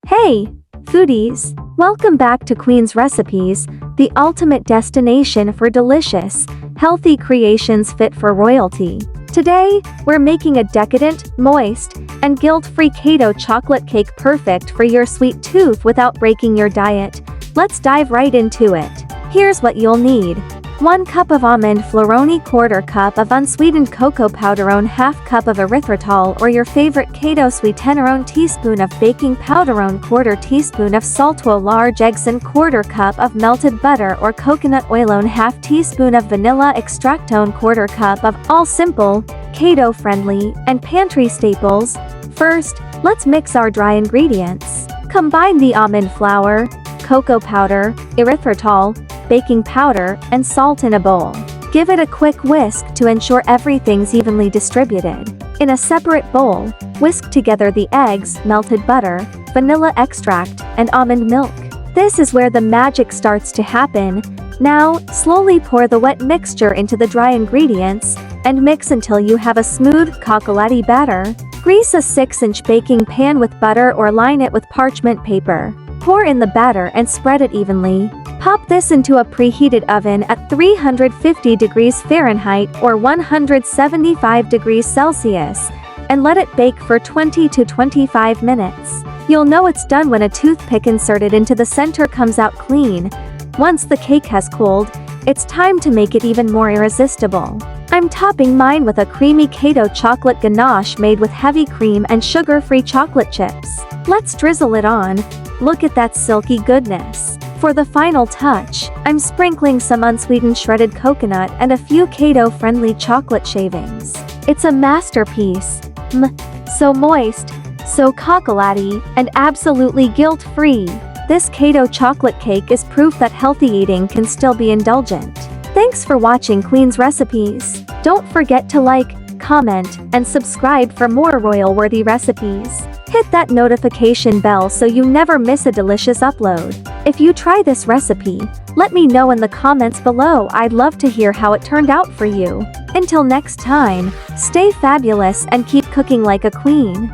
Hey, foodies! Welcome back to Queen's Recipes, the ultimate destination for delicious, healthy creations fit for royalty. Today, we're making a decadent, moist, and guilt-free keto chocolate cake perfect for your sweet tooth without breaking your diet. Let's dive right into it. Here's what you'll need. 1 cup of almond flour, 1/4 cup of unsweetened cocoa powder, 1/2 cup of erythritol or your favorite keto sweetener, 1 teaspoon of baking powder, 1/4 teaspoon of salt, 2 large eggs, 1/4 cup of melted butter or coconut oil, 1/2 teaspoon of vanilla extract, 1/4 cup of all simple, keto-friendly, and pantry staples. First, let's mix our dry ingredients. Combine the almond flour, cocoa powder, erythritol, baking powder, and salt in a bowl. Give it a quick whisk to ensure everything's evenly distributed. In a separate bowl, whisk together the eggs, melted butter, vanilla extract, and almond milk. This is where the magic starts to happen. Now, slowly pour the wet mixture into the dry ingredients, and mix until you have a smooth, chocolatey batter. Grease a 6-inch baking pan with butter or line it with parchment paper. Pour in the batter and spread it evenly. Pop this into a preheated oven at 350 degrees Fahrenheit or 175 degrees Celsius, and let it bake for 20 to 25 minutes. You'll know it's done when a toothpick inserted into the center comes out clean. Once the cake has cooled, it's time to make it even more irresistible. I'm topping mine with a creamy keto chocolate ganache made with heavy cream and sugar-free chocolate chips. Let's drizzle it on. Look at that silky goodness. For the final touch, I'm sprinkling some unsweetened shredded coconut and a few keto-friendly chocolate shavings. It's a masterpiece. So moist, so chocolatey, and absolutely guilt-free. This keto chocolate cake is proof that healthy eating can still be indulgent. Thanks for watching Queen's Recipes. Don't forget to like, comment, and subscribe for more royal-worthy recipes. Hit that notification bell so you never miss a delicious upload. If you try this recipe, let me know in the comments below. I'd love to hear how it turned out for you. Until next time, stay fabulous and keep cooking like a queen.